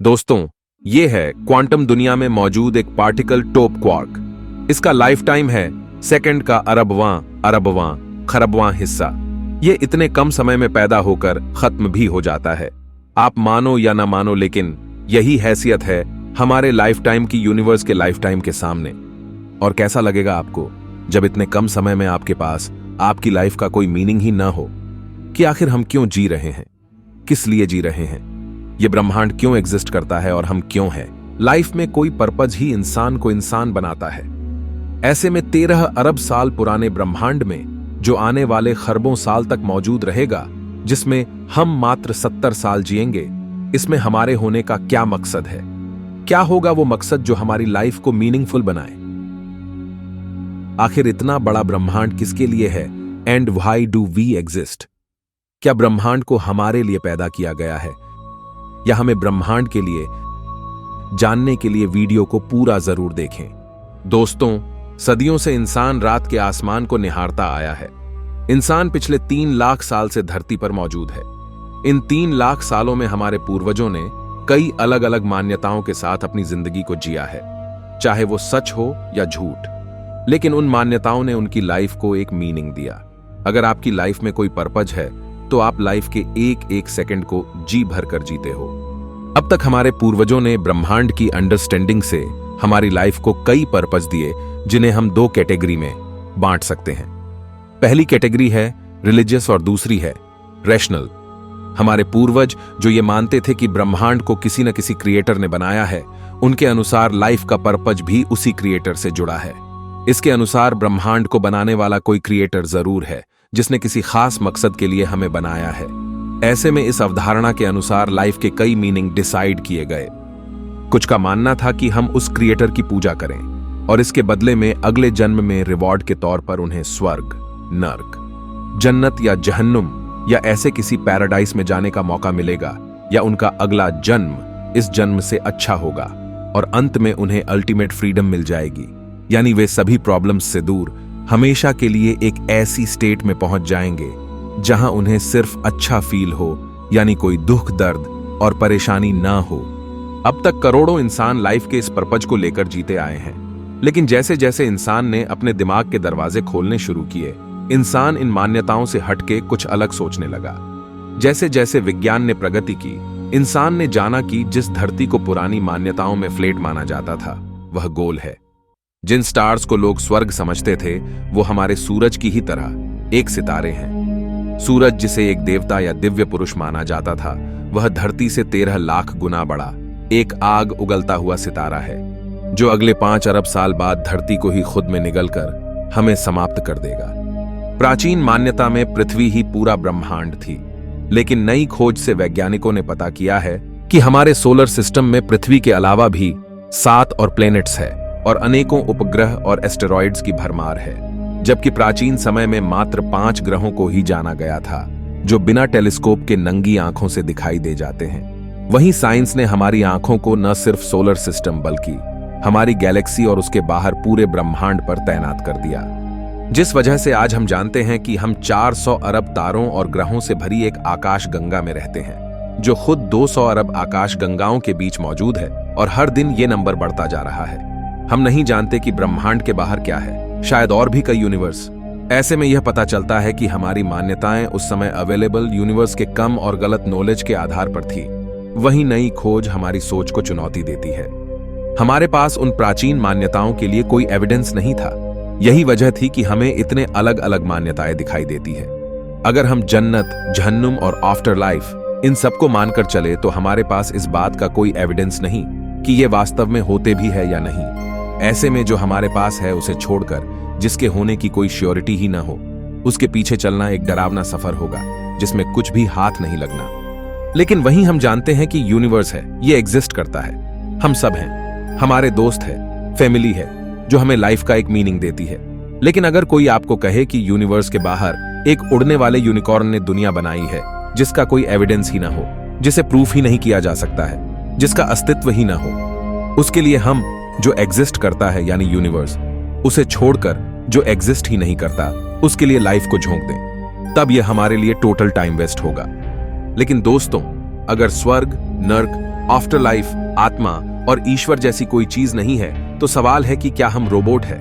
दोस्तों, ये है क्वांटम दुनिया में मौजूद एक पार्टिकल टोप क्वार्क। इसका लाइफ टाइम है सेकंड का अरबवां खरबवां हिस्सा। ये इतने कम समय में पैदा होकर खत्म भी हो जाता है। आप मानो या ना मानो, लेकिन यही हैसियत है हमारे लाइफ टाइम की यूनिवर्स के लाइफ टाइम के सामने। और कैसा लगेगा आपको जब इतने कम समय में आपके पास आपकी लाइफ का कोई मीनिंग ही ना हो कि आखिर हम क्यों जी रहे हैं, किस लिए जी रहे हैं, ये ब्रह्मांड क्यों एग्जिस्ट करता है और हम क्यों हैं। लाइफ में कोई पर्पज ही इंसान को इंसान बनाता है। ऐसे में 13 अरब साल पुराने ब्रह्मांड में जो आने वाले खरबों साल तक मौजूद रहेगा, जिसमें हम मात्र 70 साल जिएंगे, इसमें हमारे होने का क्या मकसद है? क्या होगा वो मकसद जो हमारी लाइफ को मीनिंगफुल बनाए? आखिर इतना बड़ा ब्रह्मांड किसके लिए है? And why do we exist? क्या ब्रह्मांड को हमारे लिए पैदा किया गया है या हमें ब्रह्मांड के लिए जानने के लिए वीडियो को पूरा जरूर देखें। दोस्तों, सदियों से इंसान रात के आसमान को निहारता आया है। इंसान पिछले 3 लाख साल से धरती पर मौजूद है। इन 3 लाख सालों में हमारे पूर्वजों ने कई अलग अलग मान्यताओं के साथ अपनी जिंदगी को जिया है, चाहे वो सच हो या झूठ। लेकिन उन मान्यताओं ने उनकी लाइफ को एक मीनिंग दिया। अगर आपकी लाइफ में कोई पर्पज है तो आप लाइफ के एक एक सेकंड को जी भर कर जीते हो। अब तक हमारे पूर्वजों ने ब्रह्मांड की अंडरस्टैंडिंग से हमारी लाइफ को कई पर्पज दिए, जिन्हें हम 2 कैटेगरी में बांट सकते हैं। पहली कैटेगरी है रिलीजियस और दूसरी है रैशनल। हमारे पूर्वज जो ये मानते थे कि ब्रह्मांड को किसी न किसी क्रिएटर ने बनाया है, उनके अनुसार लाइफ का पर्पज भी उसी क्रिएटर से जुड़ा है। इसके अनुसार ब्रह्मांड को बनाने वाला कोई क्रिएटर जरूर है, जिसने किसी खास मकसद के लिए हमें बनाया है। ऐसे में इस अवधारणा के अनुसार लाइफ के कई मीनिंग डिसाइड किए गए। कुछ का मानना था कि हम उस क्रिएटर की पूजा करें और इसके बदले में अगले जन्म में रिवॉर्ड के तौर पर उन्हें स्वर्ग, नर्क, जन्नत या जहन्नुम या ऐसे किसी पैराडाइस में जाने का मौका मिलेगा, या उनका अगला जन्म इस जन्म से अच्छा होगा और अंत में उन्हें अल्टीमेट फ्रीडम मिल जाएगी। यानी वे सभी प्रॉब्लम्स से दूर हमेशा के लिए एक ऐसी स्टेट में पहुंच जाएंगे जहां उन्हें सिर्फ अच्छा फील हो, यानी कोई दुख, दर्द और परेशानी ना हो। अब तक करोड़ों इंसान लाइफ के इस पर्पज को लेकर जीते आए हैं, लेकिन जैसे जैसे इंसान ने अपने दिमाग के दरवाजे खोलने शुरू किए, इंसान इन मान्यताओं से हटके कुछ अलग सोचने लगा। जैसे जैसे विज्ञान ने प्रगति की, इंसान ने जाना कि जिस धरती को पुरानी मान्यताओं में फ्लैट माना जाता था, वह गोल है। जिन स्टार्स को लोग स्वर्ग समझते थे, वो हमारे सूरज की ही तरह एक सितारे हैं। सूरज, जिसे एक देवता या दिव्य पुरुष माना जाता था, वह धरती से 13 लाख गुना बड़ा एक आग उगलता हुआ सितारा है, जो अगले 5 अरब साल बाद धरती को ही खुद में निगलकर हमें समाप्त कर देगा। प्राचीन मान्यता में पृथ्वी ही पूरा ब्रह्मांड थी, लेकिन नई खोज से वैज्ञानिकों ने पता किया है कि हमारे सोलर सिस्टम में पृथ्वी के अलावा भी 7 और प्लैनेट्स है और अनेकों उपग्रह और एस्टेरॉइड्स की भरमार है। जबकि प्राचीन समय में मात्र 5 ग्रहों को ही जाना गया था, जो बिना टेलीस्कोप के नंगी आंखों से दिखाई दे जाते हैं। वहीं साइंस ने हमारी आंखों को न सिर्फ सोलर सिस्टम बल्कि हमारी गैलेक्सी और उसके बाहर पूरे ब्रह्मांड पर तैनात कर दिया, जिस वजह से आज हम जानते हैं कि हम 400 अरब तारों और ग्रहों से भरी एक आकाश गंगा में रहते हैं, जो खुद 200 अरब आकाश गंगाओं के बीच मौजूद है, और हर दिन ये नंबर बढ़ता जा रहा है। हम नहीं जानते कि ब्रह्मांड के बाहर क्या है, शायद और भी कई यूनिवर्स। ऐसे में यह पता चलता है कि हमारी मान्यताएं उस समय अवेलेबल यूनिवर्स के कम और गलत नॉलेज के आधार पर थी। वहीं नई खोज हमारी सोच को चुनौती देती है। हमारे पास उन प्राचीन मान्यताओं के लिए कोई एविडेंस नहीं था। यही वजह थी कि हमें इतने अलग अलग मान्यताएं दिखाई देती है। अगर हम जन्नत, जहन्नुम और आफ्टर लाइफ इन सबको मानकर चले, तो हमारे पास इस बात का कोई एविडेंस नहीं कि ये वास्तव में होते भी है या नहीं। ऐसे में जो हमारे पास है उसे छोड़कर, जिसके होने की कोई श्योरिटी ही ना हो, उसके पीछे चलना एक डरावना सफर होगा जिसमें कुछ भी हाथ नहीं लगना। लेकिन वहीं हम जानते हैं कि यूनिवर्स है, ये एग्जिस्ट करता है, हम सब हैं, हमारे दोस्त है, फैमिली है, जो हमें लाइफ का एक मीनिंग देती है। लेकिन अगर कोई आपको कहे कि यूनिवर्स के बाहर एक उड़ने वाले यूनिकॉर्न ने दुनिया बनाई है, जिसका कोई एविडेंस ही ना हो, जिसे प्रूफ ही नहीं किया जा सकता है, जिसका अस्तित्व ही ना हो, उसके लिए हम जो एग्जिस्ट करता है यानी यूनिवर्स, उसे छोड़कर जो एग्जिस्ट ही नहीं करता, उसके लिए लाइफ को झोंक दें, तब यह हमारे लिए टोटल टाइम वेस्ट होगा। लेकिन दोस्तों, अगर स्वर्ग, नर्क आफ्टर लाइफ, आत्मा और ईश्वर जैसी कोई चीज नहीं है, तो सवाल है कि क्या हम रोबोट है?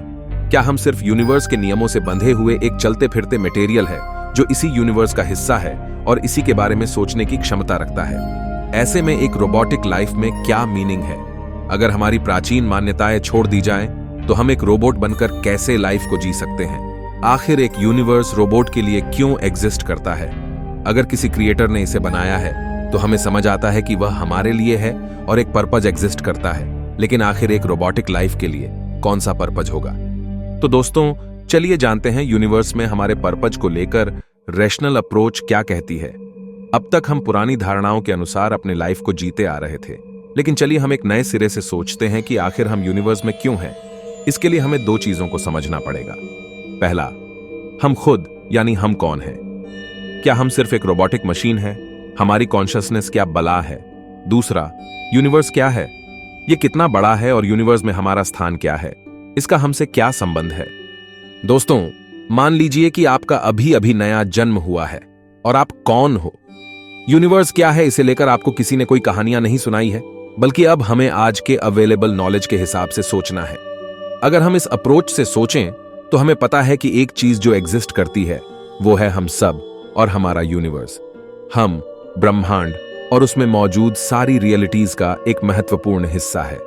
क्या हम सिर्फ यूनिवर्स के नियमों से बंधे हुए एक चलते फिरते मटेरियल है जो इसी यूनिवर्स का हिस्सा है और इसी के बारे में सोचने की क्षमता रखता है? ऐसे में एक रोबोटिक लाइफ में क्या मीनिंग है? अगर हमारी प्राचीन मान्यताएं छोड़ दी जाएं, तो हम एक रोबोट बनकर कैसे लाइफ को जी सकते हैं? आखिर एक यूनिवर्स रोबोट के लिए क्यों एग्जिस्ट करता है? अगर किसी क्रिएटर ने इसे बनाया है तो हमें समझ आता है कि वह हमारे लिए है और एक पर्पज एग्जिस्ट करता है, लेकिन आखिर एक रोबोटिक लाइफ के लिए कौन सा पर्पज होगा? तो दोस्तों, चलिए जानते हैं यूनिवर्स में हमारे पर्पज को लेकर रैशनल अप्रोच क्या कहती है। अब तक हम पुरानी धारणाओं के अनुसार अपने लाइफ को जीते आ रहे थे, लेकिन चलिए हम एक नए सिरे से सोचते हैं कि आखिर हम यूनिवर्स में क्यों हैं। इसके लिए हमें दो चीजों को समझना पड़ेगा। पहला, हम खुद यानी हम कौन हैं? क्या हम सिर्फ एक रोबोटिक मशीन है? हमारी कॉन्शियसनेस क्या बला है? दूसरा, यूनिवर्स क्या है? यह कितना बड़ा है और यूनिवर्स में हमारा स्थान क्या है? इसका हमसे क्या संबंध है? दोस्तों, मान लीजिए कि आपका अभी अभी नया जन्म हुआ है और आप कौन हो? यूनिवर्स क्या है, इसे लेकर आपको किसी ने कोई कहानियां नहीं सुनाई है, बल्कि अब हमें आज के अवेलेबल नॉलेज के हिसाब से सोचना है। अगर हम इस अप्रोच से सोचें तो हमें पता है कि एक चीज जो एग्जिस्ट करती है वो है हम सब और हमारा यूनिवर्स। हम ब्रह्मांड और उसमें मौजूद सारी रियलिटीज का एक महत्वपूर्ण हिस्सा है।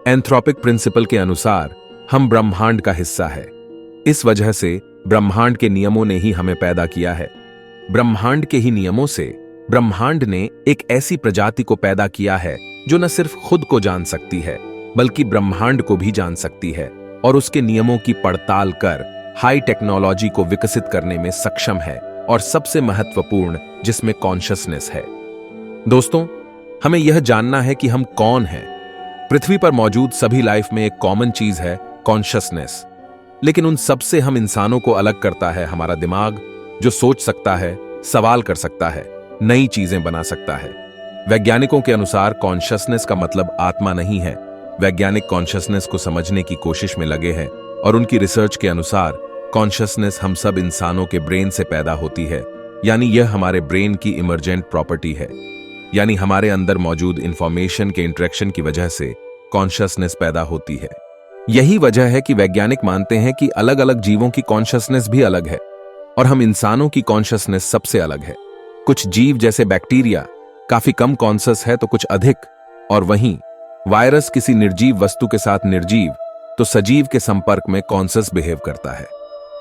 एंथ्रोपिक प्रिंसिपल के अनुसार हम ब्रह्मांड का हिस्सा है। इस वजह से ब्रह्मांड के नियमों ने ही हमें पैदा किया है। ब्रह्मांड के ही नियमों से ब्रह्मांड ने एक ऐसी प्रजाति को पैदा किया है जो न सिर्फ खुद को जान सकती है, बल्कि ब्रह्मांड को भी जान सकती है और उसके नियमों की पड़ताल कर हाई टेक्नोलॉजी को विकसित करने में सक्षम है, और सबसे महत्वपूर्ण जिसमें कॉन्शियसनेस है। दोस्तों, हमें यह जानना है कि हम कौन हैं। पृथ्वी पर मौजूद सभी लाइफ में एक कॉमन चीज है कॉन्शियसनेस, लेकिन उन सबसे हम इंसानों को अलग करता है हमारा दिमाग, जो सोच सकता है, सवाल कर सकता है, नई चीजें बना सकता है। वैज्ञानिकों के अनुसार कॉन्शियसनेस का मतलब आत्मा नहीं है। वैज्ञानिक कॉन्शियसनेस को समझने की कोशिश में लगे हैं और उनकी रिसर्च के अनुसार कॉन्शियसनेस हम सब इंसानों के ब्रेन से पैदा होती है, यानी यह हमारे ब्रेन की इमर्जेंट प्रॉपर्टी है, यानी हमारे अंदर मौजूद इंफॉर्मेशन के इंटरेक्शन की वजह से कॉन्शियसनेस पैदा होती है। यही वजह है कि वैज्ञानिक मानते हैं कि अलग अलग जीवों की कॉन्शियसनेस भी अलग है और हम इंसानों की कॉन्शियसनेस सबसे अलग है। कुछ जीव जैसे बैक्टीरिया काफी कम कॉन्शियस है तो कुछ अधिक, और वहीं वायरस किसी निर्जीव वस्तु के साथ निर्जीव तो सजीव के संपर्क में कॉन्शियस बिहेव करता है।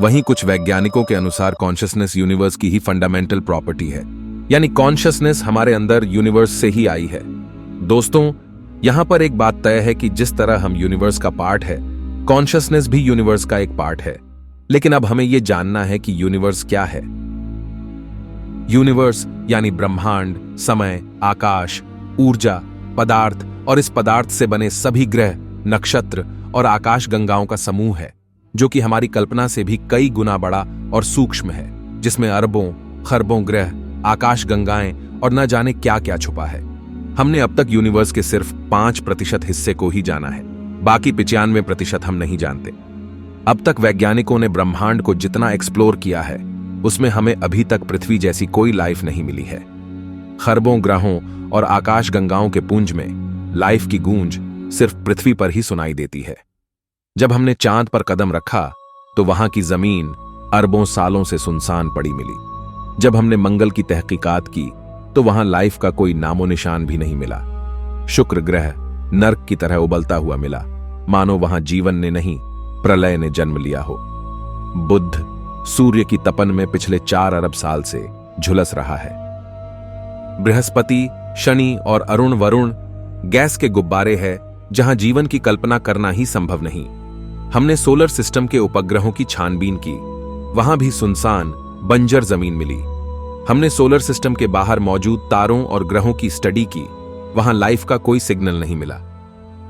वहीं कुछ वैज्ञानिकों के अनुसार कॉन्शियसनेस यूनिवर्स की ही फंडामेंटल प्रॉपर्टी है, यानी कॉन्शियसनेस हमारे अंदर यूनिवर्स से ही आई है। दोस्तों, यहां पर एक बात तय है कि जिस तरह हम यूनिवर्स का पार्ट है, कॉन्शियसनेस भी यूनिवर्स का एक पार्ट है। लेकिन अब हमें यह जानना है कि यूनिवर्स क्या है। यूनिवर्स यानी ब्रह्मांड, समय, आकाश, ऊर्जा, पदार्थ और इस पदार्थ से बने सभी ग्रह, नक्षत्र और आकाश गंगाओं का समूह है, जो कि हमारी कल्पना से भी कई गुना बड़ा और सूक्ष्म है, जिसमें अरबों खरबों ग्रह, आकाश गंगाएं और न जाने क्या क्या छुपा है। हमने अब तक यूनिवर्स के सिर्फ 5% हिस्से को ही जाना है, बाकी 95% हम नहीं जानते। अब तक वैज्ञानिकों ने ब्रह्मांड को जितना एक्सप्लोर किया है, उसमें हमें अभी तक पृथ्वी जैसी कोई लाइफ नहीं मिली है। खरबों ग्रहों और आकाश गंगाओं के पुंज में लाइफ की गूंज सिर्फ पृथ्वी पर ही सुनाई देती है। जब हमने चांद पर कदम रखा तो वहां की जमीन अरबों सालों से सुनसान पड़ी मिली। जब हमने मंगल की तहकीकात की तो वहां लाइफ का कोई नामो निशान भी नहीं मिला। शुक्र ग्रह नर्क की तरह उबलता हुआ मिला, मानो वहां जीवन ने नहीं प्रलय ने जन्म लिया हो। बुध सूर्य की तपन में पिछले 4 अरब साल से झुलस रहा है। बृहस्पति, शनि और अरुण वरुण गैस के गुब्बारे हैं, जहां जीवन की कल्पना करना ही संभव नहीं। हमने सोलर सिस्टम के उपग्रहों की छानबीन की, वहां भी सुनसान बंजर जमीन मिली। हमने सोलर सिस्टम के बाहर मौजूद तारों और ग्रहों की स्टडी की, वहां लाइफ का कोई सिग्नल नहीं मिला।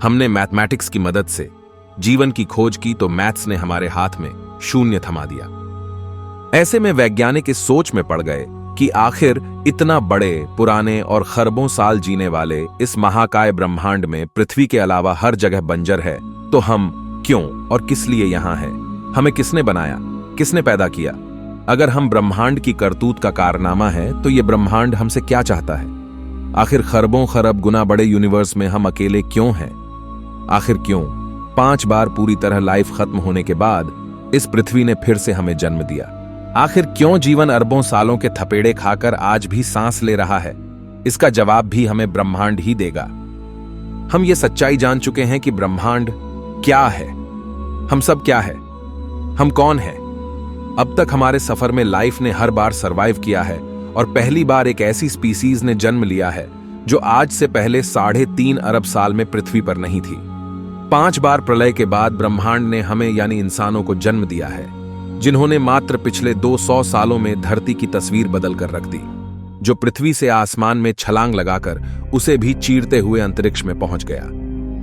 हमने मैथमेटिक्स की मदद से जीवन की खोज की तो मैथ्स ने हमारे हाथ में शून्य थमा दिया। ऐसे में वैज्ञानिक इस सोच में पड़ गए कि आखिर इतना बड़े, पुराने और खरबों साल जीने वाले इस महाकाय ब्रह्मांड में पृथ्वी के अलावा हर जगह बंजर है, तो हम क्यों और किस लिए यहां हैं? हमें किसने बनाया, किसने पैदा किया? अगर हम ब्रह्मांड की करतूत का कारनामा है तो यह ब्रह्मांड हमसे क्या चाहता है? आखिर खरबों खरब गुना बड़े यूनिवर्स में हम अकेले क्यों हैं? आखिर क्यों 5 बार पूरी तरह लाइफ खत्म होने के बाद इस पृथ्वी ने फिर से हमें जन्म दिया? आखिर क्यों जीवन अरबों सालों के थपेड़े खाकर आज भी सांस ले रहा है? इसका जवाब भी हमें ब्रह्मांड ही देगा। हम ये सच्चाई जान चुके हैं कि ब्रह्मांड क्या है, हम सब क्या है, हम कौन हैं। अब तक हमारे सफर में लाइफ ने हर बार सरवाइव किया है और पहली बार एक ऐसी स्पीसीज ने जन्म लिया है जो आज से पहले 3.5 अरब साल में पृथ्वी पर नहीं थी। 5 बार प्रलय के बाद ब्रह्मांड ने हमें यानी इंसानों को जन्म दिया है, जिन्होंने मात्र पिछले 200 सालों में धरती की तस्वीर बदल कर रख दी, जो पृथ्वी से आसमान में छलांग लगाकर उसे भी चीरते हुए अंतरिक्ष में पहुंच गया,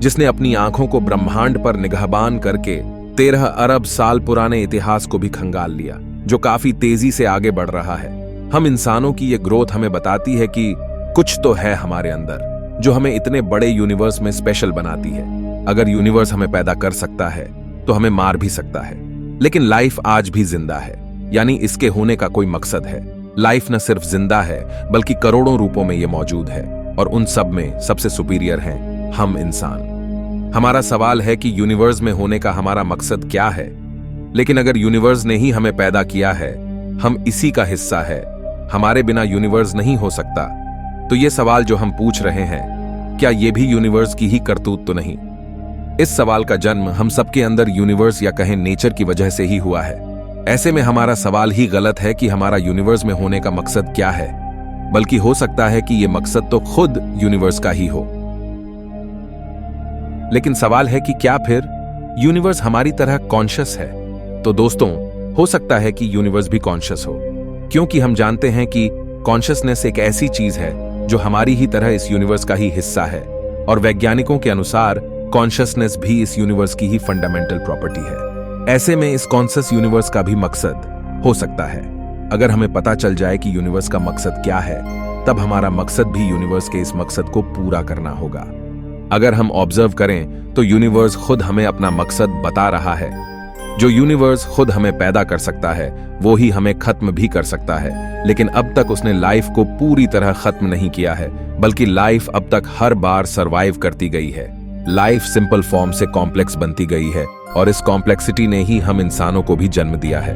जिसने अपनी आंखों को ब्रह्मांड पर निगाहबान करके 13 अरब साल पुराने इतिहास को भी खंगाल लिया, जो काफी तेजी से आगे बढ़ रहा है। हम इंसानों की ये ग्रोथ हमें बताती है कि कुछ तो है हमारे अंदर जो हमें इतने बड़े यूनिवर्स में स्पेशल बनाती है। अगर यूनिवर्स हमें पैदा कर सकता है तो हमें मार भी सकता है, लेकिन लाइफ आज भी जिंदा है, यानी इसके होने का कोई मकसद है। लाइफ न सिर्फ जिंदा है बल्कि करोड़ों रूपों में ये मौजूद है, और उन सब में सबसे सुपीरियर हैं हम इंसान। हमारा सवाल है कि यूनिवर्स में होने का हमारा मकसद क्या है? लेकिन अगर यूनिवर्स ने ही हमें पैदा किया है, हम इसी का हिस्सा है, हमारे बिना यूनिवर्स नहीं हो सकता, तो ये सवाल जो हम पूछ रहे हैं, क्या ये भी यूनिवर्स की ही करतूत तो नहीं? इस सवाल का जन्म हम सबके अंदर यूनिवर्स या कहें नेचर की वजह से ही हुआ है। ऐसे में हमारा सवाल ही गलत है कि हमारा यूनिवर्स में होने का मकसद क्या है, बल्कि हो सकता है कि यह मकसद तो खुद यूनिवर्स का ही हो। लेकिन सवाल है कि क्या फिर यूनिवर्स हमारी तरह कॉन्शियस है? तो दोस्तों, हो सकता है कि यूनिवर्स भी कॉन्शियस हो, क्योंकि हम जानते हैं कि कॉन्शियसनेस एक ऐसी चीज है जो हमारी ही तरह इस यूनिवर्स का ही हिस्सा है, और वैज्ञानिकों के अनुसार कॉन्शियसनेस भी इस यूनिवर्स की ही फंडामेंटल प्रॉपर्टी है। ऐसे में इस कॉन्शियस यूनिवर्स का भी मकसद हो सकता है। अगर हमें पता चल जाए कि यूनिवर्स का मकसद क्या है, तब हमारा मकसद भी यूनिवर्स के इस मकसद को पूरा करना होगा। अगर हम ऑब्जर्व करें तो यूनिवर्स खुद हमें अपना मकसद बता रहा है। जो यूनिवर्स खुद हमें पैदा कर सकता है वो ही हमें खत्म भी कर सकता है, लेकिन अब तक उसने लाइफ को पूरी तरह खत्म नहीं किया है, बल्कि लाइफ अब तक हर बार सरवाइव करती गई है। लाइफ सिंपल फॉर्म से कॉम्प्लेक्स बनती गई है, और इस कॉम्प्लेक्सिटी ने ही हम इंसानों को भी जन्म दिया है।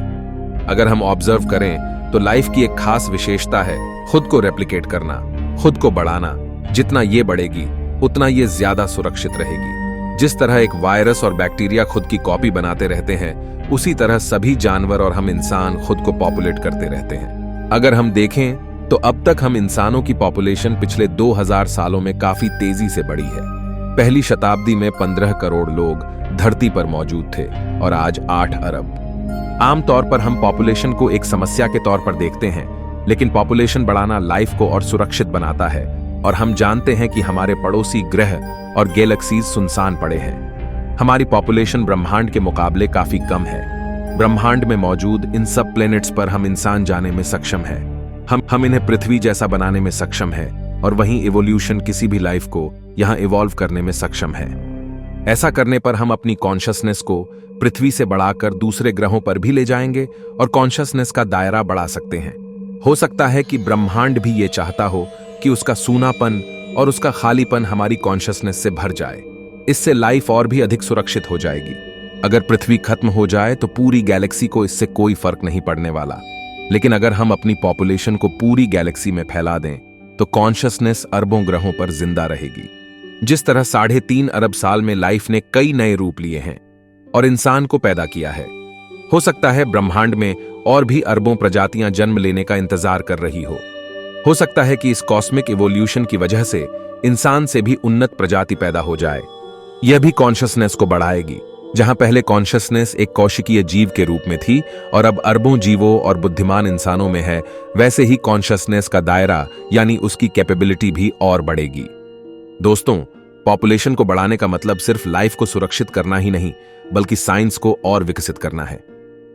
अगर हम ऑब्जर्व करें तो लाइफ की एक खास विशेषता है खुद को रेप्लिकेट करना, खुद को बढ़ाना। जितना ये बढ़ेगी उतना ये ज्यादा सुरक्षित रहेगी। जिस तरह एक वायरस और बैक्टीरिया खुद की कॉपी बनाते रहते हैं, उसी तरह सभी जानवर और हम इंसान खुद को पॉपुलेट करते रहते हैं। अगर हम देखें तो अब तक हम इंसानों की पॉपुलेशन पिछले 2000 सालों में काफी तेजी से बढ़ी है। पहली शताब्दी में 15 करोड़ लोग धरती पर मौजूद थे और आज 8 अरब। आमतौर पर हम पॉपुलेशन को एक समस्या के तौर पर देखते हैं, लेकिन पॉपुलेशन बढ़ाना लाइफ को और सुरक्षित बनाता है, और हम जानते हैं कि हमारे पड़ोसी ग्रह और गैलेक्सीज सुनसान पड़े हैं। हमारी पॉपुलेशन ब्रह्मांड के मुकाबले काफी कम है। ब्रह्मांड में मौजूद इन सब प्लैनेट्स पर हम इंसान जाने में सक्षम हैं। हम इन्हें पृथ्वी जैसा बनाने में सक्षम हैं, और वहीं इवोल्यूशन किसी भी लाइफ को यहां इवॉल्व करने में सक्षम है। ऐसा करने पर हम अपनी कॉन्शियसनेस को पृथ्वी से बढ़ाकर दूसरे ग्रहों पर भी ले जाएंगे और कॉन्शियसनेस का दायरा बढ़ा सकते हैं। हो सकता है कि ब्रह्मांड भी ये चाहता हो कि उसका सूनापन और उसका खालीपन हमारी कॉन्शियसनेस से भर जाए। इससे लाइफ और भी अधिक सुरक्षित हो जाएगी। अगर पृथ्वी खत्म हो जाए तो पूरी गैलेक्सी को इससे कोई फर्क नहीं पड़ने वाला, लेकिन अगर हम अपनी पॉपुलेशन को पूरी गैलेक्सी में फैला दें तो कॉन्शियसनेस अरबों ग्रहों पर जिंदा रहेगी। जिस तरह 3.5 अरब साल में लाइफ ने कई नए रूप लिए हैं और इंसान को पैदा किया है, हो सकता है ब्रह्मांड में और भी अरबों प्रजातियां जन्म लेने का इंतजार कर रही हो सकता है कि इस कॉस्मिक इवोल्यूशन की वजह से इंसान से भी उन्नत प्रजाति पैदा हो जाए। यह भी कॉन्शियसनेस को बढ़ाएगी। जहां पहले कॉन्शियसनेस एक कौशिकीय जीव के रूप में थी और अब अरबों जीवों और बुद्धिमान इंसानों में है, वैसे ही कॉन्शियसनेस का दायरा यानी उसकी कैपेबिलिटी भी और बढ़ेगी। दोस्तों, पॉपुलेशन को बढ़ाने का मतलब सिर्फ लाइफ को सुरक्षित करना ही नहीं, बल्कि साइंस को और विकसित करना है।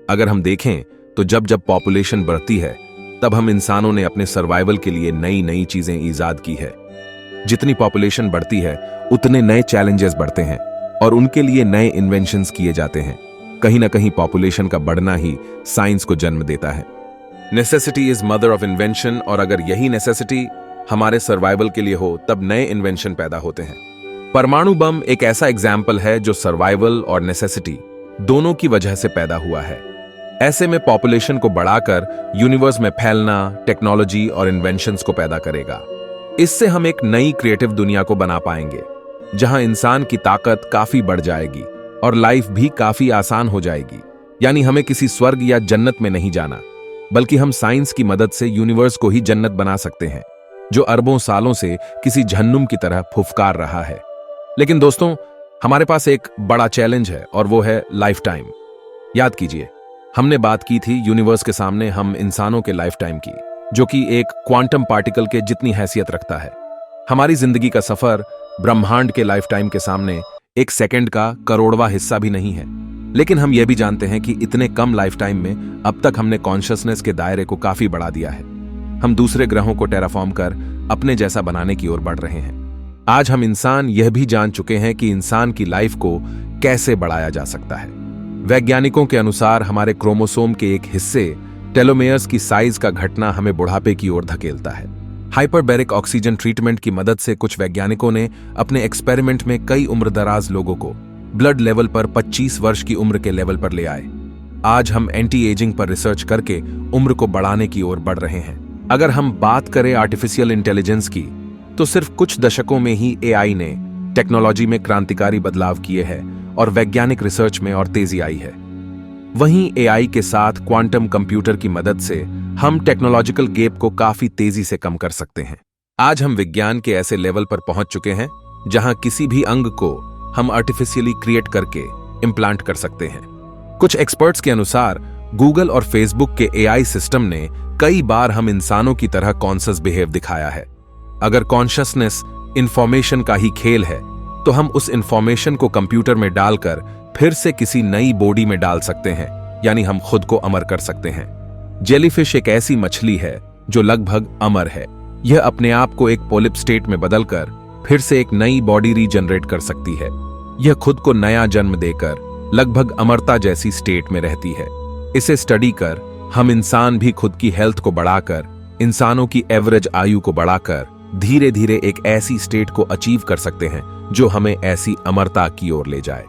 अगर हम देखें तो जब जब पॉपुलेशन बढ़ती है, तब हम इंसानों ने अपने सर्वाइवल के लिए नई नई चीजें ईजाद की है। जितनी पॉपुलेशन बढ़ती है, उतने नए चैलेंजेस बढ़ते हैं और उनके लिए नए इन्वेंशंस किए जाते हैं। कहीं ना कहीं पॉपुलेशन का बढ़ना ही साइंस को जन्म देता है। Necessity is mother of invention, और अगर यही नेसेसिटी हमारे सर्वाइवल के लिए हो, तब नए इन्वेंशन पैदा होते हैं। परमाणु बम एक ऐसा एग्जाम्पल है जो सर्वाइवल और नेसेसिटी दोनों की वजह से पैदा हुआ है। ऐसे में पॉपुलेशन को बढ़ाकर यूनिवर्स में फैलना टेक्नोलॉजी और इन्वेंशंस को पैदा करेगा। इससे हम एक नई क्रिएटिव दुनिया को बना पाएंगे, जहां इंसान की ताकत काफी बढ़ जाएगी और लाइफ भी काफी आसान हो जाएगी। यानी हमें किसी स्वर्ग या जन्नत में नहीं जाना, बल्कि हम साइंस की मदद से यूनिवर्स को ही जन्नत बना सकते हैं, जो अरबों सालों से किसी जहन्नुम की तरह फुफकार रहा है। लेकिन दोस्तों, हमारे पास एक बड़ा चैलेंज है और वो है लाइफ टाइम। याद कीजिए, हमने बात की थी यूनिवर्स के सामने हम इंसानों के लाइफ टाइम की, जो कि एक क्वांटम पार्टिकल के जितनी हैसियत रखता है। हमारी जिंदगी का सफर ब्रह्मांड के लाइफ टाइम के सामने एक सेकंड का करोड़वां हिस्सा भी नहीं है। लेकिन हम यह भी जानते हैं कि इतने कम लाइफ टाइम में अब तक हमने कॉन्शियसनेस के दायरे को काफी बढ़ा दिया है। हम दूसरे ग्रहों को टेराफॉर्म कर अपने जैसा बनाने की ओर बढ़ रहे हैं। आज हम इंसान यह भी जान चुके हैं कि इंसान की लाइफ को कैसे बढ़ाया जा सकता है। वैज्ञानिकों के अनुसार हमारे क्रोमोसोम के एक हिस्से टेलोमेयर्स की साइज का घटना हमें बुढ़ापे की ओर धकेलता है। हाइपरबैरिक ऑक्सीजन ट्रीटमेंट की मदद से कुछ वैज्ञानिकों ने अपने एक्सपेरिमेंट में कई उम्रदराज लोगों को ब्लड लेवल पर 25 वर्ष की उम्र के लेवल पर ले आए। आज हम एंटी एजिंग पर रिसर्च करके उम्र को बढ़ाने की ओर बढ़ रहे हैं। अगर हम बात करें आर्टिफिशियल इंटेलिजेंस की, तो सिर्फ कुछ दशकों में ही एआई ने टेक्नोलॉजी में क्रांतिकारी बदलाव किए हैं और वैज्ञानिक रिसर्च में और तेजी आई है। वहीं एआई के साथ क्वांटम कंप्यूटर की मदद से हम टेक्नोलॉजिकल गैप को काफी तेजी से कम कर सकते हैं। आज हम विज्ञान के ऐसे लेवल पर पहुंच चुके हैं जहां किसी भी अंग को हम आर्टिफिशियली क्रिएट करके इम्प्लांट कर सकते हैं। कुछ एक्सपर्ट्स के अनुसार गूगल और फेसबुक के एआई सिस्टम ने कई बार हम इंसानों की तरह कॉन्शियस बिहेव दिखाया है। अगर कॉन्शियसनेस इंफॉर्मेशन का ही खेल है, तो हम उस इंफॉर्मेशन को कंप्यूटर में डालकर फिर से किसी नई बॉडी में डाल सकते हैं, यानी हम खुद को अमर कर सकते हैं। जेलीफिश एक ऐसी मछली है जो लगभग अमर है। यह अपने आप को एक पोलिप स्टेट में बदलकर फिर से एक नई बॉडी रीजनरेट कर सकती है। यह खुद को नया जन्म देकर लगभग अमरता जैसी स्टेट में रहती है। इसे स्टडी कर हम इंसान भी खुद की हेल्थ को बढ़ाकर, इंसानों की एवरेज आयु को बढ़ाकर धीरे धीरे एक ऐसी स्टेट को अचीव कर सकते हैं जो हमें ऐसी अमरता की ओर ले जाए।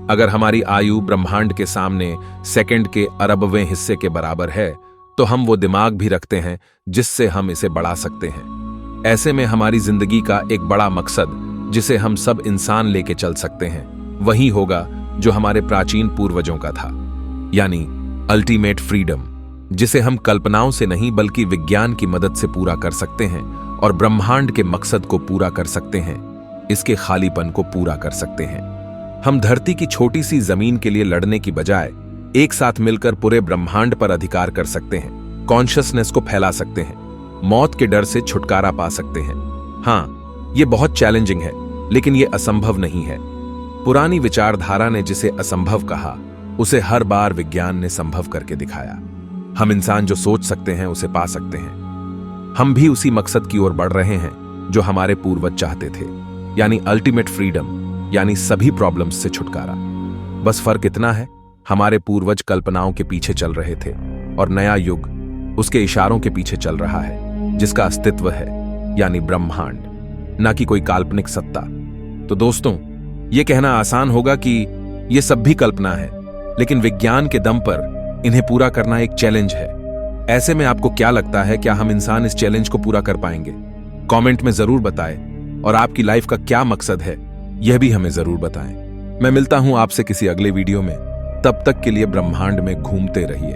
अगर हमारी आयु ब्रह्मांड के सामने सेकंड के अरबवें हिस्से के बराबर है, तो हम वो दिमाग भी रखते हैं जिससे हम इसे बढ़ा सकते हैं। ऐसे में हमारी जिंदगी का एक बड़ा मकसद, जिसे हम सब इंसान लेके चल सकते हैं, वही होगा जो हमारे प्राचीन पूर्वजों का था, यानी अल्टीमेट फ्रीडम, जिसे हम कल्पनाओं से नहीं बल्कि विज्ञान की मदद से पूरा कर सकते हैं और ब्रह्मांड के मकसद को पूरा कर सकते हैं, इसके खालीपन को पूरा कर सकते हैं। हम धरती की छोटी सी जमीन के लिए लड़ने की बजाय एक साथ मिलकर पूरे ब्रह्मांड पर अधिकार कर सकते हैं, कॉन्शियसनेस को फैला सकते हैं, मौत के डर से छुटकारा पा सकते हैं। हाँ, ये बहुत चैलेंजिंग है, लेकिन ये असंभव नहीं है। पुरानी विचारधारा ने जिसे असंभव कहा, उसे हर बार विज्ञान ने संभव करके दिखाया। हम इंसान जो सोच सकते हैं उसे पा सकते हैं। हम भी उसी मकसद की ओर बढ़ रहे हैं जो हमारे पूर्वज चाहते थे, यानी अल्टीमेट फ्रीडम, यानी सभी प्रॉब्लम्स से छुटकारा। बस फर्क इतना है, हमारे पूर्वज कल्पनाओं के पीछे चल रहे थे और नया युग उसके इशारों के पीछे चल रहा है, जिसका अस्तित्व है यानी ब्रह्मांड, ना कि कोई काल्पनिक सत्ता। तो दोस्तों, यह कहना आसान होगा कि यह सब भी कल्पना है, लेकिन विज्ञान के दम पर इन्हें पूरा करना एक चैलेंज है। ऐसे में आपको क्या लगता है, क्या हम इंसान इस चैलेंज को पूरा कर पाएंगे? कमेंट में जरूर बताएं और आपकी लाइफ का क्या मकसद है, यह भी हमें जरूर बताएं। मैं मिलता हूं आपसे किसी अगले वीडियो में। तब तक के लिए ब्रह्मांड में घूमते रहिए।